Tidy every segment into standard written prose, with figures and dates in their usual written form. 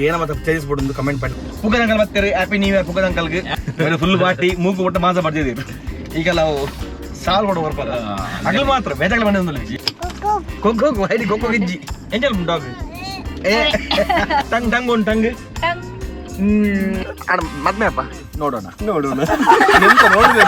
ಏನ ಮತ್ತೆ ಚೇಂಜಸ್ ಕೊಡೊಂದು ಕಮೆಂಟ್ ಮಾಡಿ. ಪುಕ್ಕದ ಅಂಕಲ್ ಮತ್ತೆ ಹ್ಯಾಪಿ ನ್ಯೂ ಇಯರ್ ಪುಕ್ಕದ ಅಂಕಲ್ಗೆ ಫುಲ್ ಪಾರ್ಟಿ ಮೂಗು ಒಟ್ಟು ಮಾಸ ಬರ್ತಿದ್ದೀವಿ. ಈಗ ನಾವು ಸಾಲ್ ಕೊಡು ಬರ್ಪದ ಅಗಲ್ ಮಾತ್ರ ಬೇಜಾಗಲ ಬಂದಿಲ್ಲ ಕೊಕ್ಕೋ ಐಡಿ ಕೊಕ್ಕೋ ಗಿಜ್ಜಿ ಎಂಜಲ್ ಡಾಗ್ ಏ ಟಂಗ್ ಟಂಗ್ ಒಂದು ಟಂಗ್ ಮತ್ತೆ ಅಪ್ಪ ನೋಡೋಣ ಎಂತ ನೋಡಿದೆ.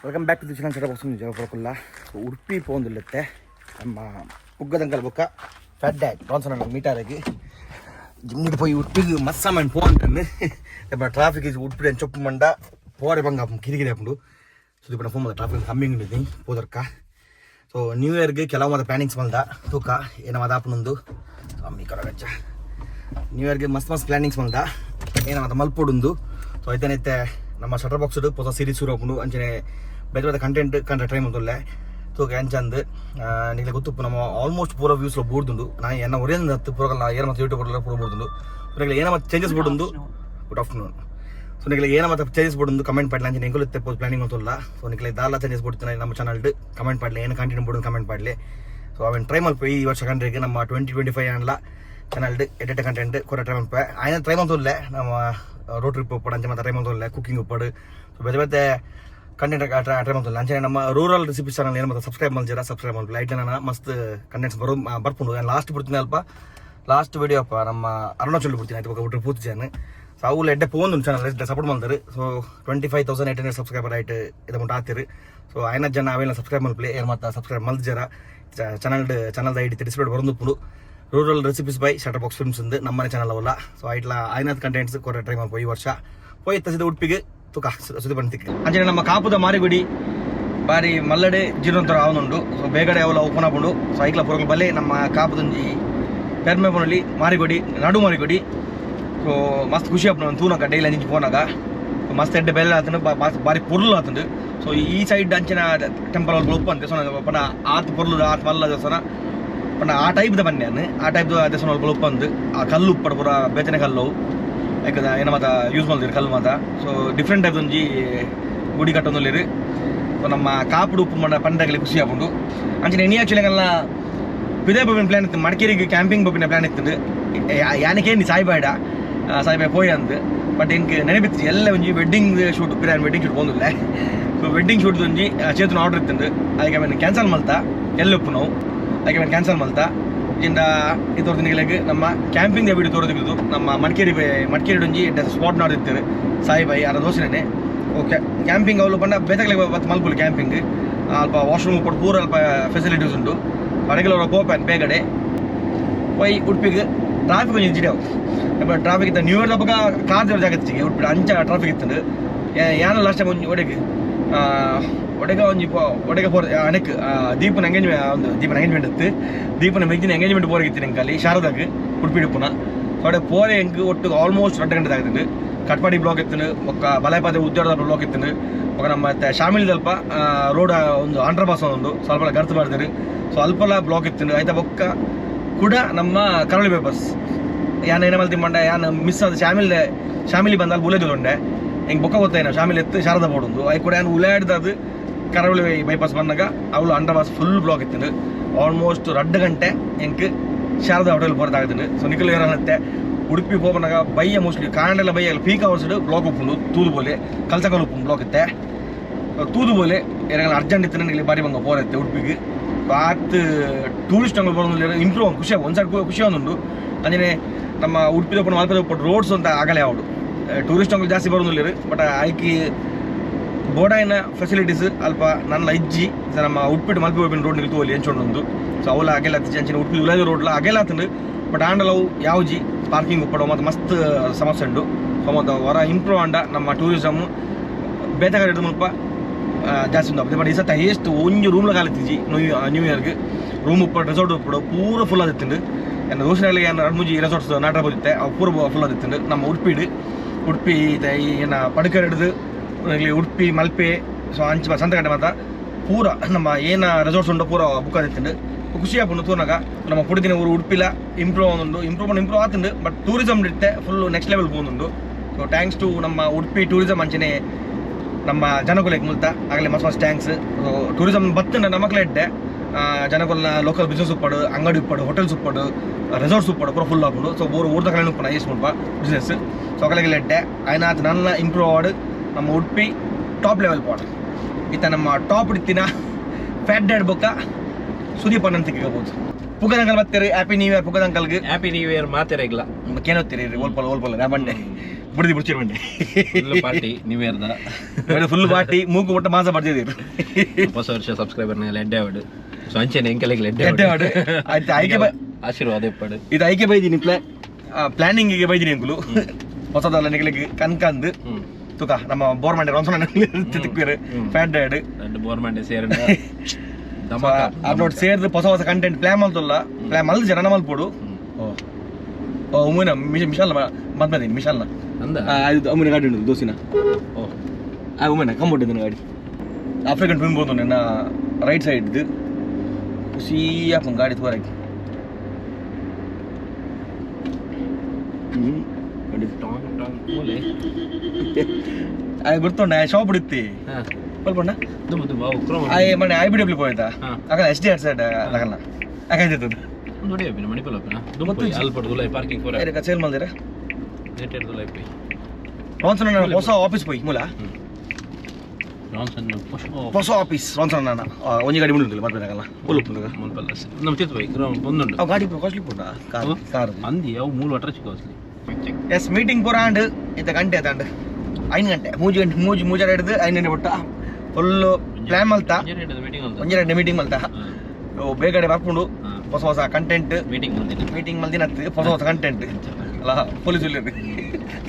Welcome back to the channel setup box ಜಯಪುರಕ್ಕಲ್ಲ. ಉಡುಪಿ ಪೋಂದಿಲ್ಲತ್ತೆ ನಮ್ಮ ಪುಗ್ಗದಂಕಲ್ ಬೊಕ್ಕ ಫೆಟ್ ಡ್ಯಾಡ್ ಟಾನ್ಸನ್ ಮೀಟಾರಾಗಿ ಜಿಮ್ಮಿಗೆ போய் உடுப்பிக்கு மஸ்ஸாமன் போன்னு இப்போ டிராஃபிக் உடுப்பிட சொப்பு மண்டா போகிற பங்க ಕಿರಿಕಿರಿ ಹಾಕೊಂಡು ಸೊ ಇದು ಫೋನ್ ಟ್ರಾಫಿಕ್ ಕಮ್ಮಿ ಉಂಡಿದ್ದೀನಿ ಹೋದರ್ಕ. ಸೊ ನ್ಯೂ ಇಯರ್ಗೆ ಕೆಲವು ಮದ ಪ್ಲಾನಿಂಗ್ಸ್ ಬಂದ ತೂಕ ಏನೋ ಮದ ಹಾಪನೊಂದು ಅಮ್ಮಿ ಕರಗಚ್ಚ ನ್ಯೂ ಇಯರ್ಗೆ ಮಸ್ತ್ ಮಸ್ತ್ ಪ್ಲಾನಿಂಗ್ಸ್ ಬಂದ ಏನೋ ಮದ ಮಲ್ಪೊಡುಂದು. ಸೊ ಐತನೈತೆ ನಮ್ಮ ಶಟರ್ ಬಾಕ್ಸ್ ಹೊಸ ಸೀರೀಸ್ ಶುರು ಹಾಕೊಂಡು ಅಂಚನೆ ಬೇರೆ ಬೇರೆ ಕಂಟೆಂಟ್ ಕಂಡ್ರೆ ಟ್ರೈ ಮಾಡ್ತೊಲ್ಲೆ ತೂಕ ಎಂಚಂದು ನಿಮಗೆ ಗೊತ್ತು ನಮ್ಮ ಆಲ್ಮೋಸ್ಟ್ ಪೂರ ವ್ಯೂಸ್లో ಬೋರ್ದುಂಡು ನಾ ಎನ್ನ ಒರೇಂದು ಹತ್ತು ಪೂರಗಲ್ಲ ಏನ ಮತ್ತೆ ಯೂಟ್ಯೂಬ್ ಪೂರ ಬೋರ್ದುಂಡು. ಸೊ ನಿಮಗೆ ಏನ ಮತ್ತೆ ಚೇಂಜಸ್ ಬೋರ್ದುಂಡು ಗುಡ್ ಆಫ್ಟರ್ನೂನ್. ಸೊ ನಿಮಗೆ ಏನ ಮತ್ತೆ ಚೇಂಜಸ್ ಬೋರ್ದುಂಡು ಕಮೆಂಟ್ ಮಾಡಲಿ ಅಂಚನೆ ಎಂಗೊತ್ತೆ ಪ್ಲಾನಿಂಗ್ ಅಂತಲ್ಲ. ಸೊ ನಿಮಗೆ ದಾಲ ಚೇಂಜಸ್ ಬೋರ್ಡ್ತಾನೆ ನಮ್ಮ ಚಾನಲ್ದು ಕಮೆಂಟ್ ಮಾಡಲಿ ಏನು ಕಂಟೆಂಟ್ ಬೋರ್ಡು ಕಮೆಂಟ್ ಮಾಡಲಿ. ಸೊ ಅವನ್ ಟ್ರೈ ಮಾಡ್ಪೋಯಿ ಈ ವರ್ಷ ಕಂಡ್ರಿಗೆ ನಮ್ಮ 2025 ಅನ್ನಲ್ಲ ಚಾನಲ್ದು ಎಡಿಟ್ ಕಂಟೆಂಟ್ ಕೊರ ಟ್ರೈ ಮಾಡ್ಪೋಯ್ ಆಯ್ನ ಟ್ರೈ ಮಾಡ್ತೊಲ್ಲೆ ನಮ್ಮ ರೋಡ್ ಟ್ರಿಪ್ ಉಪ್ಪಡು ಅಂಚೆ ಮತ್ತೆ ಟ್ರೈ ಮಾಡ್ತೊಲ್ಲೆ ಕುಕಿಂಗ್ ಉಪ್ಪಡು. ಸೊ ಬೇರೆ ಬೇರೆ ಕಂಟೆಂಟ್ ಟ್ರೈ ಮಾಡ್ತಲ್ಲ ಅಂಚೆ ನಮ್ಮ ರೂರಲ್ ರೆಸಿಪೀಸ್ ಚಾನಲ್ ಏನು ಮತ್ತೆ ಸಬ್ಸ್ಕ್ರೈಬ್ ಮಾಡ್ತೀರಾ ಸಬ್ಸ್ಕ್ರೈಬ್ ಮಾಡಲಿ ಲೈಟ್ ನಾನು ಮಸ್ತ್ ಕಂಟೆಂಟ್ಸ್ ಬರ್ಕೊಂಡು ಲಾಸ್ಟ್ ಬಿಡ್ತೀನಿ ಅಲ್ಪ ಲಾಸ್ಟ್ ವಿಡಿಯೋ ಅಪ್ಪ ನಮ್ಮ ಅರುಣಾಚಲ್ ಬಿಡ್ತೀನಿ ಆಯ್ತು ಬಿಟ್ಟರೆ ಪೂರ್ತಿ ಚಾನ್. ಸೊ ಅವು ಎಡ್ಡೆ ಫೋನ್ ಚಾನಲ್ ಸಪೋರ್ಟ್ ಮಾಡ್ತಾರೆ. ಸೊ 25,800 ಸಬ್ಸ್ಕ್ರೈಬರ್ ಆಯ್ತು ಇದು ಮುಟ್ಟ ಆಗ್ತೀರಿ. ಸೊ ಐನತ್ತು ಜನ ಅವೆಲ್ಲ ಸಬ್ಸ್ಕ್ರೈಬ್ ಮಾಡ್ಲಿ ಏನು ಮತ್ತೆ ಸಬ್ಸ್ಕ್ರೈಬ್ ಮಲ್ಜರ ಚಾನಲ್ದ ಐಡಿ ತಿಳಿಸ್ಬಿಟ್ಟು ಬರೋದು rural recipes by shutter Box films ಅಂದು ನಮ್ಮನೆ ಚಾನಲ್ ಅವಲ್ಲ. ಸೊ ಐಟ್ಲ ಐನತ್ತು ಕಂಟೆಂಟ್ಸ್ ಕೊರ ಟ್ರೈ ಮಾಡ್ಬೋದು ಈ ವರ್ಷ ಹೋಯ್ ತಸಿದ ಉಡುಪಿಗೆ ತುಕ ಸುದ್ದಿ ಬಂತಿಕ್ಕೆ ಅಂಚೆ ನಮ್ಮ ಕಾಪುದ ಮಾರಿಗುಡಿ ಬಾರಿ ಮಲ್ಲಡೆ ಜೀರ್ಣೋತ್ತರ ಆವನುಂಡು. ಸೊ ಬೇಗಡೆ ಅವೆಲ್ಲ ಓಪನ್ ಆಗ್ಕೊಂಡು ಸೊ ಐಕ್ಲ ಪುರಗಳು ಬಲ್ಲೆ ನಮ್ಮ ಕಾಪುದಂಜಿ ಪೆರ್ಮೆ ಪೊನಲ್ಲಿ ಮಾರಿಗುಡಿ ನಡು ಮಾರಿಗುಡಿ. ಸೊ ಮಸ್ತ್ ಖುಷಿ ಆಪನ ತೂನಕ ಡೈಲಿ ಅಂಜಿ ಪೋನಾಗ ಮಸ್ತ್ ಎಡ್ಡೆ ಬೆಲ್ಲ ಆತಂಡು ಬಾರಿ ಪೊರ್ಲು ಆತಂಡು. ಸೊ ಈ ಸೈಡ್ ಅಂಚಿನ ಟೆಂಪಲ್ ಅವ್ರು ಒಪ್ಪ ಅಂತೆ. ಸೊ ಪಣ ಆತು ಪೊರ್ಲು ಆತು ಮಲ್ಲ ದೇವಸ್ಥಾನ ಪಣ ಆ ಟೈಪ್ದ ಬನ್ನಿ ಅನ್ನು ಆ ಟೈಪ್ದು ದೇವಸ್ಥಾನ ಅವ್ರು ಒಪ್ಪ ಅಂದು ಆ ಕಲ್ಲು ಉಪ್ಪಡ ಪೂರ ಬೇತನೆ ಕಲ್ಲು ಯಾಕಂದ್ರೆ ಏನೋ ಮಾತ ಯೂಸ್ ಮಾಡ್ತೀರಿ ಕಲ್ಲು ಮಾತ. ಸೊ ಡಿಫ್ರೆಂಟ್ ಟೈಪ್ ಒಂಜಿ ಗುಡಿ ಕಟ್ಟೊಂದಿರಿ. ಸೊ ನಮ್ಮ ಕಾಪುಡು ಉಪ್ಪು ಮಾಡ ಪಂಡಗಲಿ ಖುಷಿ ಆಪುಂಡು ಅಂಚನೆ ಎನಿ ಆಕ್ಚುಲಿಗೆಲ್ಲ ಪಿದೇ ಬೊಬ್ಬಿನ ಪ್ಲಾನ್ ಇತ್ತು ಮಡಿಕೇರಿಗೆ ಕ್ಯಾಂಪಿಂಗ್ ಬೊಬ್ಬಿನ ಪ್ಲಾನ್ ಇತ್ತು ಯಾನಕೇನು ಸಾಯಿಬಾಯ್ಡ ಸಾಯಿಬಾಯ್ ಪೋಯ್ ಅಂದು. ಬಟ್ ಎಂಕ್ ನೆನಪಿತ್ತು ಎಲ್ಲ ಒಂಜಿ ವೆಡ್ಡಿಂಗ್ ಶೂಟ್ ಪಿರಾನ್ ವೆಡ್ಡಿಂಗ್ ಶೂಟ್ ಬಂದಿಲ್ಲ. ಸೊ ವೆಡ್ಡಿಂಗ್ ಶೂಟ್ ಒಂಜಿ ಚೇತನ ಆರ್ಡರ್ ಇತ್ತು ಅದಕ್ಕೆ ಅವನು ಕ್ಯಾನ್ಸಲ್ ಮಲ್ತಾ ಎಲ್ಲೊಪ್ಪು ನಾವು ಅದಕ್ಕೆ ಅವನು ಕ್ಯಾನ್ಸಲ್ ಮಲ್ತಾ ಇಂದ ಈ ತೋರ್ದಿನಿಗಳಿಗೆ ನಮ್ಮ ಕ್ಯಾಂಪಿಂಗ್ ವಿಡಿಯೋ ತೋರಿದ್ದು ನಮ್ಮ ಮಡಿಕೇರಿ ಒಂಜಿ ಸ್ಪಾಟ್ ನೋಡಿರ್ತೀರಿ ಸಾಯಿಬಾಯಿ ಅರ ದೋಸೆನೇ ಓಕೆ ಕ್ಯಾಂಪಿಂಗ್ ಅವಳು ಬಂದ ಬೇತಗಲೆ ಮಲ್ಪುಲ್ ಕ್ಯಾಂಪಿಂಗ್ ಅಲ್ಪ ವಾಶ್ರೂಮ್ ಉಪ್ಪು ಪೂರ ಅಲ್ಪ ಫೆಸಿಲಿಟೀಸ್ ಉಂಟು ಹೊರಗೆಲ್ಲ ಪೋಪನ್ ಬೇಗಡೆ ಪೋಯ್ ಉಡುಪಿಗೆ ಟ್ರಾಫಿಕ್ ಒಂಜಿ ಇದ್ದಿದ್ದೇವು. ಟ್ರಾಫಿಕ್ ಇತ್ತು ನ್ಯೂ ಇಯರ್ ಹಬ್ಬಕ್ಕೆ ಕಾರ್ ದೇವ್ರ ಜಾಗ ಇತ್ತು ಉಡುಪಿ ಅಂಚ ಟ್ರಾಫಿಕ್ ಇತ್ತು ಯಾನ ಲಾಸ್ಟ್ ಟೈಮ್ ಒಂಜಿ ಒಡೆಗೆ ಒಂಜಿ ಒಡೆಗೆ ಪೋರ್ ಅನೆಕ್ ದೀಪನ ಎಂಗೇಜ್ಮೆಂಟ್ ಇತ್ತು ದೀಪನ ಮೆಗ್ದಿನ ಎಂಗೇಜ್ಮೆಂಟ್ ಪೋರಗಿತ್ತು ನಂಗೆ ಅಲ್ಲಿ ಶಾರದಾಗ ಉಡುಪಿ ಡಿಪ್ಪುನ ಒಡೆ ಪೋರೆ ಎಂಕ್ ಒಟ್ಟು ಆಲ್ಮೋಸ್ಟ್ 2 ಗಂಟೆ ಆಗುತ್ತೆ. ಕಟ್ಪಾಡಿ ಬ್ಲಾಕ್ ಇತ್ತು ಒಕ್ಕ ಬಲಾಯಪಾದ ಉದ್ಯೋಗದ ಬ್ಲಾಕ್ ಇತ್ತು ಒಕ್ಕ ನಮ್ಮ ಮತ್ತೆ ಶಾಮಿಲ್ದಲ್ಪ ರೋಡ್ ಒಂದು ಅಂಡರ್ ಪಾಸ್ ಒಂದು ಸ್ವಲ್ಪ ಗರ್ತು ಮಾಡಿದ್ರು. ಸೊ ಅಲ್ಪಲ್ಲ ಬ್ಲಾಕ್ ಇತ್ತು ಆಯ್ತಾ ಒಕ್ಕ ಕೂಡ ನಮ್ಮ ಕರಳಿ ಪೇಪರ್ಸ್ ಯಾನ ಏನ ಮಲ್ತಿ ಮಂಡ ಯಾನ ಮಿಸ್ ಆದ ಶಾಮಿಲಿ ಬಂದಲ್ಲಿ ಬುಲೆದುಂಡೆ ಹೆಂಗೆ ಬೊಕ್ಕ ಗೊತ್ತೇನೋ ಶಾಮಿಲಿ ಎತ್ತು ಶಾರದಾ ಬೋರ್ಡು ಅයි ಕೂಡ ಏನು ಉಲಾಡ್ದದು ಕರಾವಳಿ ಬೈಪಾಸ್ ಬಂದಾಗ ಅವಳು ಅಂಡರ್ ಪಾಸ್ ಫುಲ್ ಬ್ಲಾಕ್ ಇತ್ತು ಆಲ್ಮೋಸ್ಟ್ 2 ಗಂಟೆ ಎಂಕ್ ಶಾರದಾ ಹೋಟೆಲ್ ಬರೋದಾಗ್ತದೆ. ಸೊ ನಿಖಲ್ ಏನತ್ತೆ ಉಡುಪಿ ಹೋಗೋನಾಗ ಬೈಯ ಮೋಸ್ಟ್ಲಿ ಕಾಂಡೆಲ್ಲ ಬೈಯ ಪೀಕ್ ಅವರ್ಸ್ ಬ್ಲಾಕ್ ಉಪ್ಪುಂಡು ತೂದು ಬೋಲೆ ಕಲ್ಸಕಲ್ ಉಪ್ಪು ಬ್ಲಾಕ್ ಇತ್ತೆ ತೂದು ಬೋಲೆ ಏನಾಗಲ್ಲ ಅರ್ಜೆಂಟ್ ಇತ್ತು ನನಗೆ ಬಾರಿ ಬಂಗ ಪೋರತ್ತೆ ಉಡುಪಿಗೆ ಆತು ಟೂರಿಸ್ಟ್ ಅಂಗಲ್ ಬರೋದಿಲ್ಲ ಇಂಪ್ರೂವ್ ಖುಷಿ ಒಂದು ಸೈಡ್ ಖುಷಿ ಒಂದುಂಡು ಅಂಜನೆ ನಮ್ಮ ಉಡುಪಿದ ಒಪ್ಪು ಮಲ್ಪದ ಒಪ್ಪು ರೋಡ್ಸ್ ಅಂತ ಆಗಲೇ ಅವಳು ಟೂರಿಸ್ಟ್ ಅಂಗಲ್ ಜಾಸ್ತಿ ಬರೋದಿಲ್ಲ. ಬಟ್ ಆಯ್ಕೆ ಬೋಡಾಯಿನ ಫೆಸಿಲಿಟೀಸ್ ಅಲ್ಪ ನನ್ನ ಇಜ್ಜಿ ನಮ್ಮ ಉಡುಪಿಟ್ಟು ಮಲ್ಪೆ ಹೋಗ್ಬಿಟ್ಟು ರೋಡ್ ನಿಲ್ತು ಅಲ್ಲಿ ಎಂಚೊಂಡು. ಸೊ ಅವಲ್ಲ ಅಗೆಲ್ಲ ಅಂಚಿನ ಉಡುಪಿ ಉಲಾದಿ ರೋಡ್ಲ ಅಗೆಲ್ಲ ಆತಂಡು. ಬಟ್ ಆಂಡಲವು ಯಾವ್ಜಿ ಪಾರ್ಕಿಂಗ್ ಉಪ್ಪಡು ಮತ್ತು ಮಸ್ತ್ ಸಮಸ್ಯೆ ಉಂಡು. ಸೊ ಮತ್ತು ಹೊರ ಇಂಪ್ರೂವ್ ಆಂಡ ನಮ್ಮ ಟೂರಿಸಮ್ ಬೇತಗಾರ ಹಿಡಿದು ಮುಲ್ಪ ಜಾಸ್ತಿ ಉಂಟು. ಬಟ್ ಈ ಸತ ಎಷ್ಟು ಒಂಜು ರೂಮ್ಲ ಕಾಲಿತ್ತಿಜಿ ನ್ಯೂ ಇಯರ್ಗೆ ರೂಮ್ ಉಪ್ಪಡು ರೆಸಾರ್ಟ್ ಉಪ್ಪಡು ಪೂರ ಫುಲ್ ಆದಿತ್ತು. ಏನು ದೋಷನಾಗಲಿ ಏನು 2-3 ರೆಸಾರ್ಟ್ಸ್ ನಾಟಕ ಬಂದಿತ್ತೆ ಅವು ಪೂರ ಫುಲ್ ಆದಿತ್ತು. ನಮ್ಮ ಉಡುಪಿ ಏನು ಪಡುಕರ್ ಹಿಡಿದು ಉಡುಪಿ ಮಲ್ಪೆ ಸೊ ಅಂಚ ಸಂತಗಟ್ಟೆ ಮಾತ್ರ ಪೂರ ನಮ್ಮ ಏನು ರೆಸಾರ್ಟ್ಸ್ ಉಂಟು ಪೂರ ಬುಕ್ ಆದಿತ್ತು. ಖುಷಿ ಆಗ್ಬಿಟ್ಟು ತೂನಾಗ ನಮ್ಮ ಪುಡಿದಿನ ಊರು ಉಡುಪಿಲ ಇಂಪ್ರೂವ್ ಆತುಂಡು. ಬಟ್ ಟೂರಿಸಮ್ ಇರುತ್ತೆ ಫುಲ್ ನೆಕ್ಸ್ಟ್ ಲೆವೆಲ್ ಹೋಗುಂಡು. ಸೊ ಥ್ಯಾಂಕ್ಸ್ ಟು ನಮ್ಮ ಉಡುಪಿ ಟೂರಿಸಮ್ ಅಂಚನೆ ನಮ್ಮ ಜನಗಳಿಗೆ ಮುಲ್ತ ಆಗಲೇ ಮಸ್ತ್ ಟ್ಯಾಂಕ್ಸ್ ಟೂರಿಸಂ ಬತ್ತಂಡ ನಮಕ್ಲೆ ಇಡ್ಡೆ ಜನಗಳನ್ನ ಲೋಕಲ್ ಬಿಸ್ನೆಸ್ ಉಪ್ಪಡು ಅಂಗಡಿ ಉಪ್ಪಡು ಹೋಟೆಲ್ಸ್ ಉಪ್ಪಡು ರೆಸಾರ್ಟ್ಸ್ ಉಪ್ಪಡು ಪೂರ ಫುಲ್ ಹಾಕೊಂಡು ಸೊ ಊರ್ದ ಕಡೆ ಉಪ್ಪಣ ಎಷ್ಟು ಮುಲ್ಪ ಬಿಸ್ನೆಸ್ ಸೊ ಅಕಲಿಗೆ ಇಡ್ಡೆ ಆಯ್ನ ನನ್ನ ಇಂಪ್ರೂವ್ ಆಡು ನಮ್ಮ ಉಡುಪಿ ಟಾಪ್ ಲೆವೆಲ್ ಪಾಡು ಈತ ನಮ್ಮ ಟಾಪ್ ಇಡ್ತಿನ ಫ್ಯಾಟ್ ಡ್ಯಾಡ್ ಬೊಕ್ಕ ಸುದೀಪ್ ಅಣ್ಣ ತೆಗಿಬೋದು ಪುಗದಂಕಲ್ ಬರ್ತೀರಿ ಹ್ಯಾಪಿ ನ್ಯೂ ಇಯರ್ ಪುಗದಂಕಲ್ಗೆ ಹ್ಯಾಪಿ ನ್ಯೂ ಇಯರ್ ಮಾತೇರ ಇಲ್ಲ ಕೇನೋತ್ತೀರಿ ಓಲ್ಪಲ್ಲ ನಾ ಬಂಡೆ ಬಿಡ್ದಿ ಬಿಡ್ಚಿರ್ ಬಂಡೆ ಪಾರ್ಟಿ ನ್ಯೂ ಇಯರ್ದ ಫುಲ್ ಪಾರ್ಟಿ ಮೂಗು ಮುಟ್ಟ ಮಾಸ ಬರ್ತಿದ್ದೀರಿ ಹೊಸ ವರ್ಷ ಸಬ್ಸ್ಕ್ರೈಬರ್ನ ಎಡ್ಡೆ ಆವಡು ಸೊ ಅಂಚೆನೆ ಎಂಕಲೆಗೆ ಎಡ್ಡೆ ಆಡು ಆಯ್ತು ಆಯ್ಕೆ ಆಶೀರ್ವಾದ ಇಪ್ಪಡು ಇದು ಆಯ್ಕೆ ಬೈದೀನಿ ಪ್ಲಾನಿಂಗಿಗೆ ಬೈದೀನಿ ಅಂಕುಲು ಹೊಸದಲ್ಲ ನಿಗಳಿಗೆ ಕನ್ಕಂದು ತುಕ ನಮ್ಮ ಬೋರ್ಮಂಡೆ ರೋನ್ಸನ ತಿಕ್ಕಿರು ಫ್ಯಾಟ್ ಡ್ಯಾಡ್ ಬೋರ್ಮಂಡೆ ಸೇರ ನೋಡಿ ಸೇರಿದ ಹೊಸ ಹೊಸ ಕಂಟೆಂಟ್ ಪ್ಲಾನ್ ಮಾಡ್ತಲ್ಲ ಪ್ಲಾನ್ ಮಲ್ದು ಜನ ಮಲ್ಪೋಡು ಓ ಉಮ್ಮನ ಮಿಶಾಲ್ ಮದ್ಮದೀನಿ ಮಿಶಾಲ್ನ ಅದು ಅಮ್ಮನ ಗಾಡಿ ಉಂಟು ದೋಸಿನ ಆ ಉಮ್ಮನ ಕಂಬೋಟ್ ಇದ್ದಾನೆ ಗಾಡಿ ಆಫ್ರಿಕನ್ ಟ್ವಿನ್ ಬೋದು ನನ್ನ ರೈಟ್ ಸೈಡ್ದು ಖುಷಿಯಾಪ ಗಾಡಿ ತೋರಾಕಿ ಗುರ್ತುಂಡ ಶಾಪ್ ಇಡುತ್ತಿ ಪಲ್ಪಣ್ಣ ಮನೆ ಐ ಬಿ ಡಬ್ಲ್ಯೂ ಪೋಯ್ತಾ ಅಕ್ಕ ಎಸ್ ಡಿ ಆರ್ ಸೈಡ್ ಆಗಲ್ಲ ಯಾಕಾಯ್ತು ನೋಡಿ ಮಣಿಪಲ್ ಪಾರ್ಕಿಂಗ್ ಸೇಲ್ ಮಾಡಿದ್ರೆ ರಾನ್ಸನ್ ಹೊಸ ಆಫೀಸ್ ಪೋಯ್ ಮೂಲ ಹೊಸ ಆಫೀಸ್ ರಾನ್ಸನ್ ನಾನು ಒಂಜಿ ಗಾಡಿ ಮುಂದಿಲ್ಲ ಬರ್ಬೇಕಾಗಲ್ಲ ನಮ್ಮ ತಿತ್ತು ಗಾಡಿ ಕಾಸ್ಟ್ಲಿ ಪುಂಡ ಕಾರ್ ಅಂದಿ ಅವು ಮೂಲ ಅಟ್ರ ಕಾಸ್ಟ್ಲಿ ಎಸ್ ಮೀಟಿಂಗ್ ಪೂರ ಆಂಡ್ ಇಂತ ಗಂಟೆ ಆತಂಡ್ 5 ಗಂಟೆ ಮೂಜಾರ ಹಿಡಿದು 5 ಗಂಟೆ ಬಿಟ್ಟ full plan Malta ಒಂಜೆರಡು meeting Malta Begada ಬರ್ಕೊಂಡು ಹೊಸ ಹೊಸ ಕಂಟೆಂಟ್ ಮೀಟಿಂಗ್ ಮಲ್ದಿನ ಹೊಸ ಹೊಸ ಕಂಟೆಂಟ್ ಅಲ್ಲ ಪೊಲೀಸ್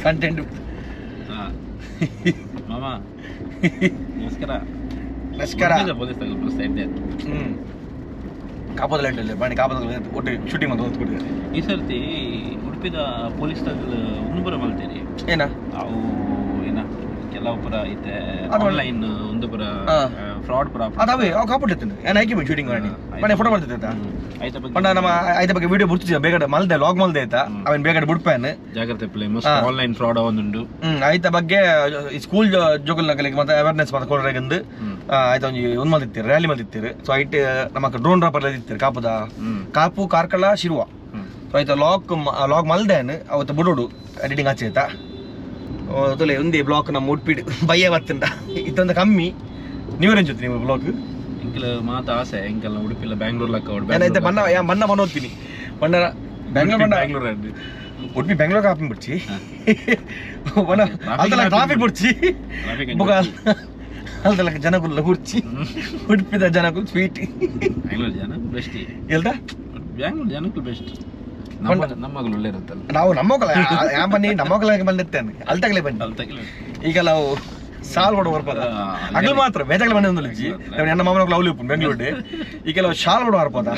ಕಂಟೆಂಟ್ ನಮಸ್ಕಾರ ಕಾಪದ ಲೈಟ್ ಬನ್ನಿ ಕಾಪದ ಒಟ್ಟು ಶೂಟಿಂಗ್ ಅಂತ ಓದ್ಕೊಟ್ಟಿದ್ದಾರೆ ಈ ಸರ್ತಿ ಉಡುಪಿದ ಪೊಲೀಸ್ ಒಂದು ಪುರ ಮಾಡ್ತೀರಿ ಏನ ಅವು ಏನ ಕೆಲವು ಪುರ ಐತೆ ಆನ್ಲೈನ್ ಒಂದು ಪುರ ಫ್ರಾಡ್ ಪುರ ಅದಾವೆ ಅವು ಕಾಪಿಟ್ಟಿತ್ತು ಏನು ಆಯ್ಕೆ ಶೂಟಿಂಗ್ ಮಾಡಿ ಮನೆ ಫೋಟೋ ಮಾಡ್ತಿದ್ದ ಪಂಡ ನಮ್ಮ ಐದ ಬಗ್ಗೆ ವಿಡಿಯೋ ಬಿಡ್ತಿದ್ದ ಬೇಗಡೆ ಮಲ್ದೆ ಲಾಗ್ ಮಲ್ದೆ ಆಯ್ತಾ ಅವನ್ ಬೇಗಡೆ ಬಿಡ್ಪಾನ್ ಜಾಗ್ರತೆ ಆನ್ಲೈನ್ ಫ್ರಾಡ್ ಒಂದುಂಡು ಆಯ್ತ ಬಗ್ಗೆ ಸ್ಕೂಲ್ ಜೋಗಲ್ ನಗಲಿಗೆ ಮತ್ತೆ ಅವೇರ್ನೆಸ್ ಮಾಡ್ಕೊಂಡ್ರೆಗಂದು ಆಯ್ತಾ ಒಂದು ಮಲ್ದಿತ್ತೀರಿ ರ್ಯಾಲಿ ಮಲ್ದಿತ್ತೀರಿ ಸೊ ಐಟ್ ನಮಕ್ ಡ್ರೋನ್ ಡ್ರಾಪರ್ ಇತ್ತಿರಿ ಕಾಪುದ ಕಾಪು ಕಾರ್ಕಳ ಶಿರುವ ಸೊ ಆಯ್ತಾ ಲಾಗ್ ಮಲ್ದೇನ್ ಅವತ್ತು ಬಿಡೋಡು ಎಡಿಟಿಂಗ್ ಆಚೆ ಆಯ್ತಾ ತೊಲೆ ಒಂದೇ ಬ್ಲಾಕ್ ನಮ್ಮ ಉಡ್ಪಿಡು ಬಯ್ಯ ಬತ್ತಂಡ ಇತ್ತೊಂದು ಕಮ್ಮಿ ನೀವು ರೆಂಜುತ್ತಿ ನೀವು ಬ್ಲಾಕ್ ಎಂಕಲ್ ಮಾತ ಆಸೆ ಎಂಕಲ್ ಉಡುಪಿಲ್ಲ ಬ್ಯಾಂಗ್ಳೂರ್ ಲಕ್ಕ ಐತೆ ಬಣ್ಣ ಹೋಗ್ತೀನಿ ಬಣ್ಣ ಬ್ಯಾಂಗ್ಳೂರ್ ಉಡುಪಿ ಬ್ಯಾಂಗ್ಳೂರ್ ಕಾಪಿ ಬಿಡ್ಚಿ ಟ್ರಾಫಿಕ್ ಬಿಡ್ಚಿ ಅಲ್ದಲ್ಲ ಜನಗುಲ್ಲ ಹುಡ್ಚಿ ಉಡುಪಿದ ಜನಗುಲ್ ಸ್ವೀಟ್ ಬ್ಯಾಂಗ್ಳೂರ್ ಜನ ಬೆಸ್ಟ್ ಎಲ್ದ ಬ್ಯಾಂಗ್ಳೂರ್ ಜನಕ್ಕೂ ಬೆಸ್ಟ್ ನಮ್ಮಗಳು ಒಳ್ಳೆ ಇರುತ್ತಲ್ಲ ನಾವು ನಮ್ಮಗಳ ಬಂದಿರ್ತೇನೆ ಅಲ್ತಗಲೇ ಬನ್ನಿ ಈಗ ನಾವು ಶಾಲ್ ಕೊಡ ಬರ್ಬೋದ ಅಗಲ್ ಮಾತ್ರ ಬೇಜಾಗಲ ಬಂದ ನನ್ನ ಮಾಮನ ಅವಲಿ ಉಪ್ಪು ಬೆಂಗಳೂರು ಈ ಕೆಲವು ಶಾಲ್ ಕೊಡ ಬರ್ಬೋದ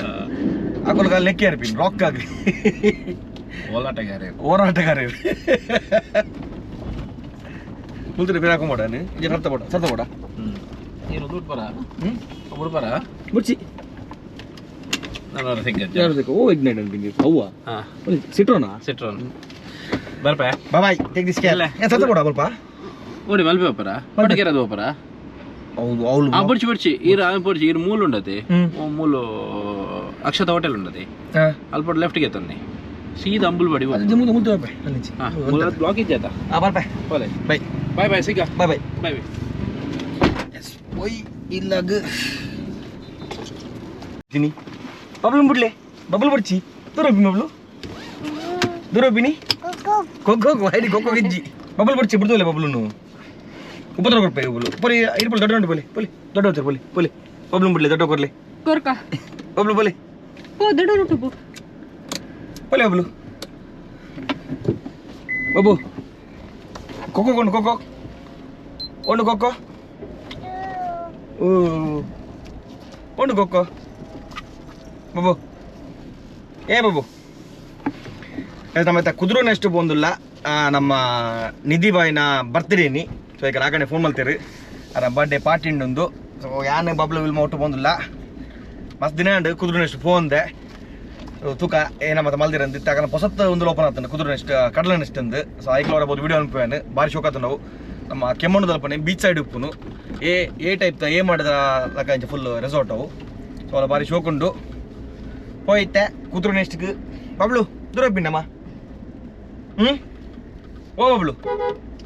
ಅಕೊಲ್ಗ ಲೆಕ್ಕ ಇರ್ಪಿನ್ ರಾಕ್ ಆಗಿ ಹೋರಾಟಗಾರ ಕುಲ್ತಿರ ಬೇರೆ ಹಾಕೊಂಬೋಡ ನೀನು ಸತ್ತ ಬೋಡ ನೀನು ದುಡ್ಡು ಬರ ಮುಚ್ಚಿ ಓ ಇಗ್ನೈಟ್ ಅನ್ಬಿಂಗಿ ಅವ್ವ ಸಿಟ್ರೋನಾ ಬರ್ಪ ಬಾಯ್ ಟೇಕ್ ದಿಸ್ ಕೇರ್ ಸತ್ತ ಬೋಡ ಸ್ವಲ್ಪ ಓಡಿ ಮಲ್ಪೆ ಒಪ್ಪರ ಪಟಕೇರದು ಒಪ್ಪರ ಹೌದು ಅವಳು ಬಿಡ್ಚಿ ಈರ ಮೂಲ ಉಂಡತಿ ಮೂಲು ಅಕ್ಷತ ಹೋಟೆಲ್ ಉಂಡತಿ ಅಲ್ಪ ಲೆಫ್ಟ್ಗೆ ತಂದೆ ಸೀದಾ ಅಂಬುಲ್ ಬಡಿ ಬ್ಲಾಕ್ ಇದ್ದ ಬೈ ಬಾಯ್ ಬಾಯ್ ಸಿಗ ಬಾಯ್ ಬಾಯ್ ಬಾಯ್ ಬಾಯ್ ಇಲ್ಲಾಗ ತಿನಿ ಬಬ್ಲು ಬಿಡ್ಲೆ ಬಬ್ಲು ಬಿಡ್ಚಿ ದೂರೋಬಿ ಬಬ್ಲು ದೂರೋಬಿನಿ ಕೊಕ್ಕೋ ಹೈಡಿ ಕೊಕ್ಕೋ ಗಿಜ್ಜಿ ಬಬ್ಲು ಬಿಡ್ಚಿ ಬಿಡ್ತೋಲೆ ಬಬ್ಲು ಉಪದ್ರ ಕೊಡ್ಪೆ ಬಬ್ಲು ಪೊಲಿ ಇರ್ಪಲ್ ದೊಡ್ಡ ಉಂಟು ಬಲಿ ಪೊಲಿ ದೊಡ್ಡ ಹೋಗ್ತಾರೆ ಪೊಲಿ ಬಬ್ಲು ಬಿಡ್ಲೆ ದೊಡ್ಡ ಕೊರ್ಲಿ ಕೊರ್ಕ ಬಬ್ಲು ಪೊಲಿ ಓ ದೊಡ್ಡ ಉಂಟು ಪೊಲಿ ಬಬ್ಲು ಬಾಬು ಕೊಕ್ಕೋ ಕೊಂಡು ಕೊಕ್ಕೋ ಒಂದು ಕೊಕ್ಕೋ ಒಂದು ಕೊಕ್ಕೋ ಬಾಬು ಬಾಬು ನಮ್ಮ ಕುದುರು ನೆಕ್ಸ್ಟ್ ಬಂದಿಲ್ಲ ನಮ್ಮ ನಿಧಿ ಬಾಯಿನ ಬರ್ತ್ಡೇನಿ ಸೊ ಈಗ ನಾಗಣೆ ಫೋನ್ ಮಾಡ್ತೀರಿ ಅದ್ರ ಬರ್ಡೇ ಪಾರ್ಟಿ ಉಂಡು ಸೊ ಯಾನೇ ಬಬ್ಲು ವಿಲ್ಮ ಒಟ್ಟು ಬಂದಿಲ್ಲ ಮಸ್ತ್ ದಿನ ಉಂಡು ಕುದುರು ನೆಕ್ಸ್ಟ್ ಫೋನ್ದೆ ತೂಕ ಏನ ಮತ್ತೆ ಮಲ್ದಿರಂದು ಇತ್ತಾಗ ಹೊಸತ್ತು ಒಂದು ಓಪನ್ ಆಗ್ತಾನೆ ಕುದುರು ನೆಕ್ಸ್ಟ್ ಕಡಲ ನೆಕ್ಸ್ಟ್ ಅಂದು ಸೊ ಐಕ್ಲವರ ಬೋದು ವಿಡಿಯೋ ಅನ್ಪೇನು ಭಾರಿ ಶೋಕ ಆತ ನಾವು ನಮ್ಮ ಕೆಮ್ಮಣ್ಣದಲ್ಪನೆ ಬೀಚ್ ಸೈಡ್ ಉಪ್ಪುನು ఏ ಟೈಪ್ ఏ ಮಾಡಿದ ಲಕ್ಕ ಫುಲ್ ರೆಸಾರ್ಟ್ ಅವು ಸೊ ಅಲ್ಲ ಬಾರಿ ಶೋಕುಂಡು ಹೋಯ್ತೆ ಕೂತ್ರು ನೆಕ್ಸ್ಟ್ಗೆ ಬಬ್ಲು ದೂರ ಬಿನ್ನಮ್ಮ ಓ ಬಬ್ಲು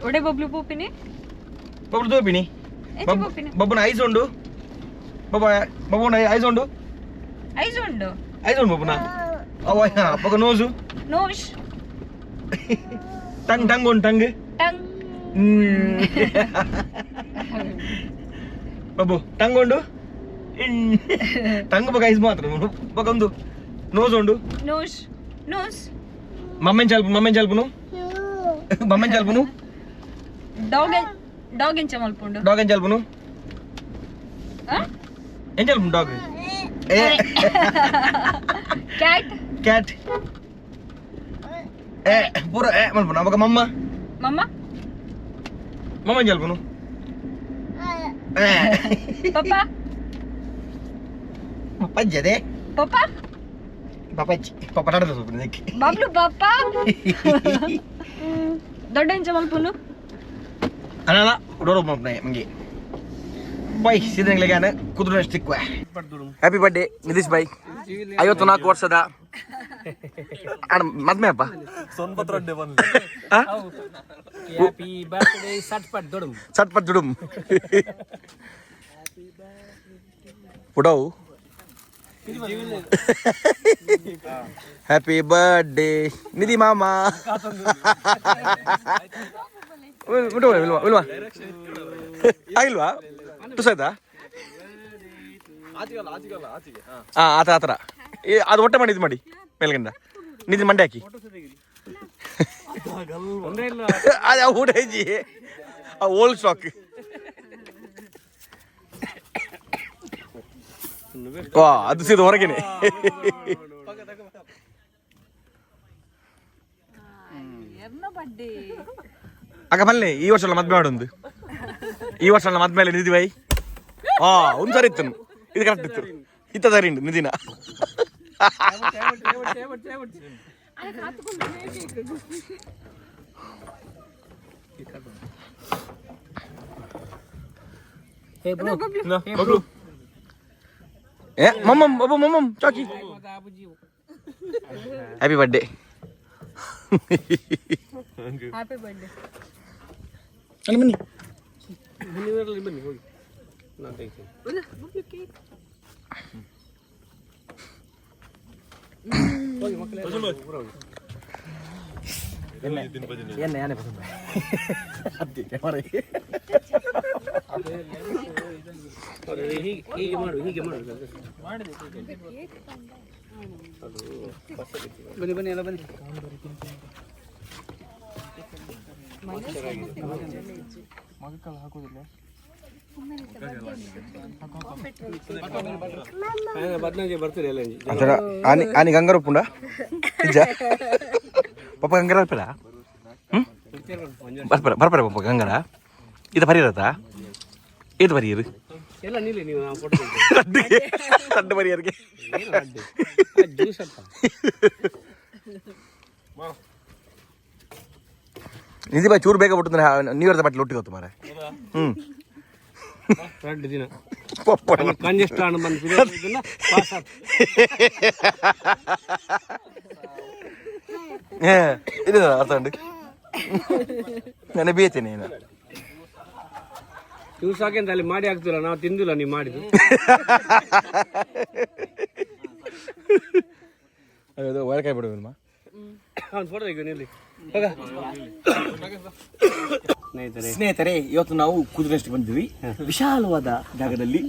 ಒಡೆ ಬಬ್ಲು ಪೂಪಿನಿ ಬಬ್ಲು ದೂರ ಬಿನಿ ಬಬ್ಬನ ಐಸ್ ಉಂಡು ಬಬ್ಬನ ಐಸ್ ಉಂಡು ಬಬ್ಬನ ಅವ ಬಗ ನೋಸು ಟಂಗ್ ಉಂಡು ಟಂಗ್ ಬಬ್ಬು ಟಂಗ್ ಉಂಡು ಟಂಗ್ ಬಗ ಐಸ್ ಮಾತ್ರ ಬಗ ಒಂದು ನೋಸ್ ಉಂಡು ಮಮ್ಮೆನ್ ಚಲ್ಪುನು ಡಾಗ್ ಎಂಚ ಮಲ್ಪುಂಡು ಏನ್ ಚಲ್ಪುನು ಡಾಗ್ ಕ್ಯಾಟ್ ಪೂರ ಮಲ್ಪುನು ಅವಾಗ ಮಮ್ಮನ್ ಚಲ್ಪುನು ಪಪ್ಪಜ್ಜದೆ ಪಪ್ಪಜ್ಜಿ ಪಪ್ಪ ನಡದ ಬಬ್ಲು ಪಪ್ಪ ದೊಡ್ಡ ಎಂಚ ಮಲ್ಪುನು ಅನಲ್ಲ ಡೋರ್ ಓಪನ್ ಮಾಡ್ನೆ ಮಂಗಿ ಬಾಯ್ ಸೀದಾ ಕುದುರೆ ಸ್ಟಿಕ್ ಹ್ಯಾಪಿ ಬರ್ಡೇ ನಿತೀಶ್ ಬಾಯ್ 54 ವರ್ಷದ ಮದ್ಮೆ ಅಪ್ಪ ಸೊನ್ಪತ್ರೊಡ್ಡೆ ಬಂದ್ಲಿ ಹ್ಯಾಪಿ ಬರ್ತ್ಡೇ ಸಟ್ಪಟ್ ದುಡುಮ್ ಪುಡವು ಹ್ಯಾಪಿ ಬರ್ಡೇ ನಿಧಿ ಮಾಮ ಇಲ್ವಾ ಆಗಿಲ್ವಾ ತುಸಾಯ್ತಾ ಆತ ಆ ಥರ ಅದು ಹೊಟ್ಟೆ ಮಾಡಿ ಇದು ಮಾಡಿ ಮೇಲ್ಗಂಡ ನಿಧಿ ಮಂಡೆ ಹಾಕಿ ಅದು ಊಟಜಿ ಓಲ್ಡ್ ಸ್ಟಾಕ್ ವಾ ಅದು ಸೀದ ಹೊರಗೇನೆ ಅಕ್ಕ ಬನ್ನಿ ಈ ವರ್ಷ ಮದ್ವೆ ಮಾಡೊಂದು ಈ ವರ್ಷ ಮದ್ಮೇಲೆ ನಿಧಿ ಬೈ ಒಂದು ಸರಿ ಇತ್ತು ಇದು ಕರೆಕ್ಟ್ ಇತ್ತು ಇತ್ತ ಸರಿ ಉಂಟು ನಿಧಿನ ಮಮ್ಮಮ್ ಚಾಕಿ ಹ್ಯಾಪಿ ಬರ್ಡೇ ಅಲ್ಲಿ ಬನ್ನಿ ಹೀಗೆ ಮಾಡು ಬನ್ನಿ ಎಲ್ಲ ಬನ್ನಿ ಮಗಕ್ಕಲ್ಲ ಹಾಕೋದಿಲ್ಲ ಬದನಾಗಿ ಬರ್ತೀರಿ ಎಲ್ಲ ಆನಿ ಗಂಗಾರ ಉಪ್ಪುಂಡ ನಿಜ ಪಪ್ಪ ಗಂಗಾರ ಅಲ್ಪರ ಬರ್ಪರ ಪಪ್ಪ ಗಂಗಾರ ಇದು ಪರಿರತ್ತ ಇದು ಪರಿಯರು ಎಲ್ಲ ನೀಲಿ ನೀವು ಫೋಟೋ ತಡ್ಡು ಪರಿಯರ್ಗೆ ಜ್ಯೂಸ್ ಅಂತ ನಿಧಿ ಬಾಯ್ ಚೂರು ಬೇಗ ಬಿಟ್ಟು ನ್ಯೂ ಇಯರ್ದ ಬಟ್ಟೆ ಒಟ್ಟಿಗೆ ಹೊತ್ತು ಮಾರೆ ಎರಡು ದಿನ ಪಪ್ಪ ಕಂಜೆಸ್ಟ್ ಹಣ್ಣು ಬಂದು ಇದು ಅರ್ಥ ಉಂಟು ನಾನು ಬೇಯ್ತೇನೆ ಏನು ಜ್ಯೂಸ್ ಹಾಕಿ ಅಲ್ಲಿ ಮಾಡಿ ಹಾಕ್ತಿಲ್ಲ ನಾವು ತಿಂದಿಲ್ಲ ನೀವು ಮಾಡಿದ್ದು ಅದು ಒಳಕಾಯಿ ಬಿಡುವಲ್ಮ ಅವ್ನು ಫೋಟೋ ತೆಗಿಯೋನು ಇಲ್ಲಿ ಸ್ನೇಹಿತರೆ ಇವತ್ತು ನಾವು ಕುದುರೆಷ್ಟು ಬಂದಿದ್ವಿ ವಿಶಾಲವಾದ ಜಾಗದಲ್ಲಿ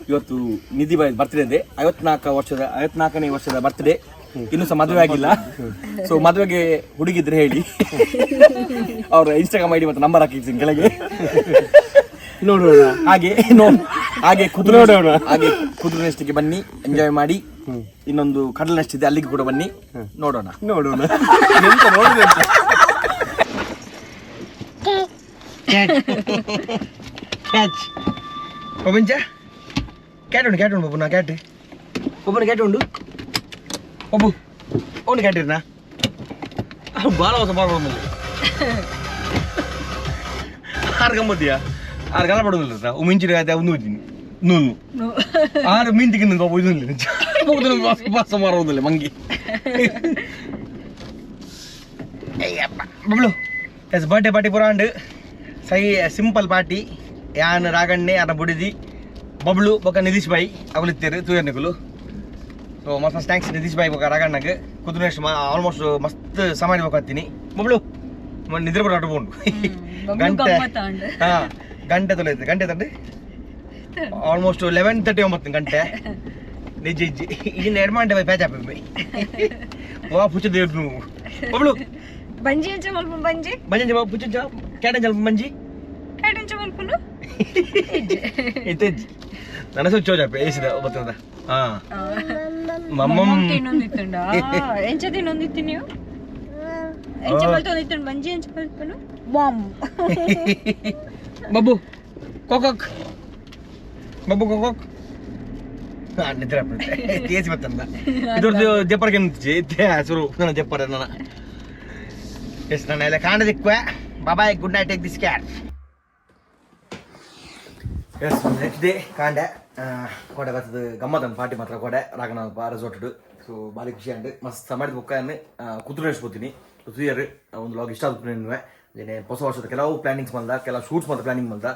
ಇವತ್ತು ನಿಧಿ ಬಾಯ್ ಬರ್ತ್ಡೇ ಇದೆ 54ನೇ ವರ್ಷದ ಬರ್ತ್ಡೇ ಇನ್ನೂ ಸಹ ಮದುವೆ ಆಗಿಲ್ಲ ಸೊ ಮದುವೆಗೆ ಹುಡುಗಿದ್ರೆ ಹೇಳಿ ಅವ್ರ ಇನ್ಸ್ಟಾಗ್ರಾಮ್ ಐಡಿ ಮತ್ತು ನಂಬರ್ ಹಾಕಿರ್ತೀನಿ ಕೆಳಗೆ ನೋಡೋಣ ಹಾಗೆ ಕುದುರೆ ನೆಸ್ಟಿಗೆ ಬನ್ನಿ ಎಂಜಾಯ್ ಮಾಡಿ ಇನ್ನೊಂದು ಕಡಲ ನೆಸ್ಟ್ ಇದೆ ಅಲ್ಲಿಗೆ ಕೂಡ ಬನ್ನಿ ನೋಡೋಣ ಎಂತ ನೋಡಿದೆ ಅಂತ ಕ್ಯಾಚ್ ಬಬ್ಬಂಚ ಕ್ಯಾಟ್ ಉಂಡು ಬಬ್ಬುನ ಬಬ್ಬನ ಕ್ಯಾಟ್ ಉಂಡು ಬಬ್ಬು ಅವನು ಕ್ಯಾಟ್ ಇರ್ನಾ ಭಾಳ ಹೊಸ ಮಾಡ್ಬೋದು ಆರು ಗಮ್ಮತ್ತಿಯ ಆರು ಗಲ ಪಡೋದಿಲ್ಲ ಸರ್ ಮಿಂಚಿನ ಒಂದು ಹೋಗ್ತೀನಿ ನೂನು ಆರು ಮೀನ್ ತಿಕ್ಕಿನ ಬಾಬು ಇದು ಬಸ್ ಮಾರೋದಿಲ್ಲ ಮಂಗಿ ಬಬ್ಲು ಎಸ್ ಬರ್ಡೇ ಪಾರ್ಟಿ ಪುರಾಂಡ್ ಸೈ ಸಿಂಪಲ್ ಪಾರ್ಟಿ ಯಾನ್ ರಾಗಣ್ಣೆ ಅನ್ನ ಬುಡಿದಿ ಬಬ್ಲು ಬೊಕ್ಕ ನಿತೀಶ್ ಬಾಯಿ ಅವಲಿತ್ತೇರು ತೂಯರ್ನಿಕುಲು ಸೊ ಮಸ್ತ್ ಥ್ಯಾಂಕ್ಸ್ ನಿತೀಶ್ ಬಾಯಿ ಬೊಕ್ಕ ರಾಗಣ್ಣಗೆ ಕುದುರೇಶ್ ಆಲ್ಮೋಸ್ಟ್ ಮಸ್ತ್ ಸಮಾಡಿ ಬೋಕತ್ತೀನಿ ಬಬ್ಲು ನಿದ್ರೆ ಬರ ಅಟ್ಕೊಂಡು ಗಂಟೆ ಹಾಂ ಗಂಟೆ ತೊಲೈತೆ ಗಂಟೆ ತಂದು ಆಲ್ಮೋಸ್ಟ್ 11:39 ಗಂಟೆ ನಿಜ ಇಜ್ಜಿ ಇನ್ನು ಎಡ್ಮಾಂಡೆ ಬೈ ಪ್ಯಾಚ್ ಹಾಪಿ ಬೈ ವಾ ಪುಚ್ಚ ದೇವ್ರು ನೀವು ಬಬ್ಲು ಬಂಜಿ ಅಂಚ ಮಲ್ಪುನು ಬಂಜಿ ಬಂಜಿ ಪುಚ್ಚ ಕ್ಯಾಟನ್ ಸ್ವಲ್ಪ ಮಂಜಿ ಕಾಡಂಚ ಮಲ್ಪುನು ಇತ್ತೆಜ್ಜಿ ನನ್ನ ಸುಚ್ಚೋ ಜಾಪೆ ಏಸಿದ ಗೊತ್ತದ ಹಾಂ ಮಮ್ಮಮ್ ತಿನ್ನೊಂದಿತ್ತುಂಡ ಎಂಚ ತಿನ್ನೊಂದಿತ್ತು ನೀವು ಎಂಚ ಮಲ್ತೊಂದಿತ್ತು ಬಂಜಿ ಎಂಚ ಮಲ್ಪುನು ಬಾಂಬ್ ಬಬ್ಬು ಕೋಕೋಕ್ ಬಬ್ಬು ಕೋಕೋಕ್ ನಿದ್ರೆ ತೇಸಿ ಬತ್ತಂದ ಇದ್ರದ್ದು ಜಪ್ಪರ್ಗೆ ನಿಂತಿದ್ದೆ ಹೆಸರು ನನ್ನ ಜಪ್ಪರ ನನ್ನ ಎಷ್ಟು ನನ್ನ ಎಲ್ಲ ಕಾಂಡ ದಿಕ್ವೆ ಬಾಬಾಯ್ good night take this cat ಎಸ್ ನೆಕ್ಸ್ಟ್ ಡೇ ಕಾಂಡೆ ಕೊಡೆ ಬರ್ತದೆ ಗಮ್ಮತ್ತಂದು ಪಾರ್ಟಿ ಮಾತ್ರ ಕೊಡೆ ರಾಗಣ ರೆಸಾರ್ಟ್ ಸೊ ಭಾರಿ ಖುಷಿ ಅಂಡ್ ಮಸ್ತ್ ಮಾಡಿದ ಬುಕ್ಕನ್ನು ಕುದುರೇಸ್ಬೋತೀನಿ ಇಯರ್ ಒಂದು ಲಾಗ್ ಇಷ್ಟ ಆಗ್ತೀನಿ ಏನೇ ಹೊಸ ವರ್ಷದ ಕೆಲವು ಪ್ಲಾನಿಂಗ್ಸ್ ಬಂದ ಕೆಲವು ಶೂಟ್ಸ್ ಮಾತ್ರ ಪ್ಲಾನಿಂಗ್ ಬಂದ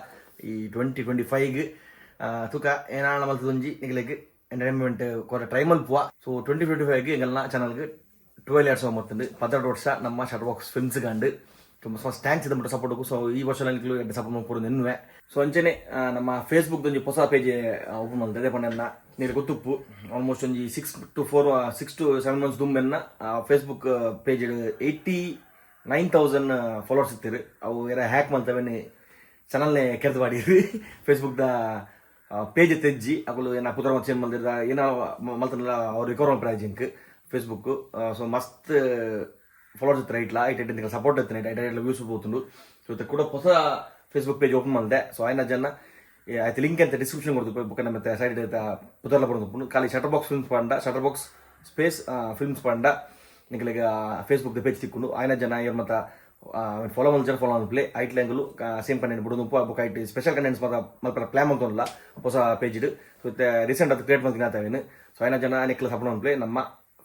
ಈ 2025 ತೂಕ ಏನಾಳ ಮಲ್ತದೊಂಜಿ ನಿಗಲಿಗೆ ಎಂಟರ್ಟೈನ್ಮೆಂಟ್ ಕೊರ ಟ್ರೈ ಮಲ್ಪುವ ಸೊ 2025 ಎಂಗಲ್ನ ಚಾನಲ್ಗೆ 12 years ಮತ್ತಂದು 16 ವರ್ಷ ನಮ್ಮ ಶಟರ್ ಬಾಕ್ಸ್ ಫಿಲ್ಮ್ಸ್ ಕಂಡು ತುಂಬ ಫಸ್ಟ್ ಥ್ಯಾಂಕ್ಸ್ ಇದೆ ಬಿಟ್ಟು ಸಪೋರ್ಟ್ಗೂ ಸೊ ಈ ವರ್ಷ ನನಗೆ ಎರಡು ಸಪೋರ್ಟ್ ಮಾಡ್ಕೊಡೋದು ನಿನ್ನೆ ಸೊ ಅಂಚೆನೆ ನಮ್ಮ ಫೇಸ್ಬುಕ್ ಒಂದು ಹೊಸ ಪೇಜ್ ಓಪನ್ ಮಾಡಿದೆ ಅದೇ ಪಣ್ಣ ನೀರು ಗೊತ್ತುಪ್ಪು ಆಲ್ಮೋಸ್ಟ್ ಒಂದು 6 to 7 months ದುಂಬೆನ್ನ ಫೇಸ್ಬುಕ್ ಪೇಜ್ 89,000 ಫಾಲೋವರ್ಸ್ ಇರ್ತೀರಿ ಅವು ಯಾರ ಹ್ಯಾಕ್ ಮಾಡ್ತವೇನೆ ಚಾನಲ್ನೇ ಕೆಲ್ಸ ಮಾಡಿರಿ ಫೇಸ್ಬುಕ್ದ ಪೇಜ್ ತೆಜ್ಜಿ ಅಗಳು ಏನ ಪುತ್ರ ಚೇಂಜ್ ಮಾಡಿದ ಏನೋ ಮಲ್ತನಲ್ಲ ಅವ್ರು ರಿಕವರ್ ಮಾಡ್ತಾರೆ ಜಿಂಕ್ ಫೇಸ್ಬುಕ್ ಸೊ ಮಸ್ತ್ ಫಾಲೋವರ್ಸ್ ಇರ್ತಾರೆ ಇಟ್ಲ ಐಟ್ ಸಪೋರ್ಟ್ ಇರ್ತಾನೆ ಐಟ್ ವ್ಯೂಸ್ ಹೋಗ್తుండు ಸೊ ಕೂಡ ಹೊಸ ಫೇಸ್ಬುಕ್ ಪೇಜ್ ಓಪನ್ ಮಾಡಿದೆ ಸೊ ಆಯ್ನ ಜನ ಆಯ್ತು ಲಿಂಕ್ ಅಂತ ಡಿಸ್ಕ್ರಿಪ್ಷನ್ ಕೊಡ್ತು ಬುಕ್ ಮತ್ತೆ ಸೈಡ್ ಪುತ್ತರ್ಲ ಪಡ್ದು ಖಾಲಿ ಶಟರ್ ಬಾಕ್ಸ್ ಫಿಲ್ಮ್ಸ್ ಪಂಡ ಶಟರ್ ಬಾಕ್ಸ್ ಸ್ಪೇಸ್ ಫಿಲ್ಮ್ಸ್ ಪಂಡ ನಿಮಗೆ ಫೇಸ್ಬುಕ್ ಪೇಜ್ ತಿಕ್ಕೊಂಡು ಆಯ್ನ ಜನ ಇವ್ರು ಮತ್ತೆ ಫಾಲೋ ಮಲ್ಜರ್ ಫಾಲೋ ಪ್ಲೇ ಐಟ್ ಲ್ಯಾಂಗಲು ಸೇಮ್ ಕಂಟೆಂಟ್ ಬಿಡೋದು ಬುಕ್ ಐಟ್ ಸ್ಪೆಷಲ್ ಕಂಟೆಂಟ್ಸ್ ಮಾತ್ರ ಮಲ್ಪರ ಪ್ಲಾನ್ ಮಾಡ್ತೋಲ್ಲ ಹೊಸ ಪೇಜ್ ಮತ್ತೆ ರೀಸೆಂಟ್ ಅದು ಕ್ರಿಯೇಟ್ ಮಾಡ್ತೀನಿ ಆತವೇನು ಸೊ ಆಯ್ನ ಜನ ನೆಕ್ಲ ಸಪೋರ್ಟ್ ಪ್ಲೇ ನಮ್ಮ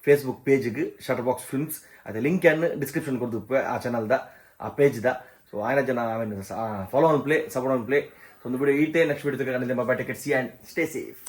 ಫೇಸ್ಬುಕ್ ಪೇಜ್ಗೆ ಶಟರ್ ಬಾಕ್ಸ್ ಫಿಲ್ಮ್ಸ್ ಅದೇ ಲಿಂಕ್ ಅನ್ನು ಡಿಸ್ಕ್ರಿಪ್ಷನ್ ಕೊಡ್ದು ಆ ಚಾನಲ್ದ ಆ ಪೇಜ್ದ ಸೊ ಆಯ್ನ ಜನ follow on play support on play so ಒಂದು ವಿಡಿಯೋ ಈಟೇ next video take care see and stay safe.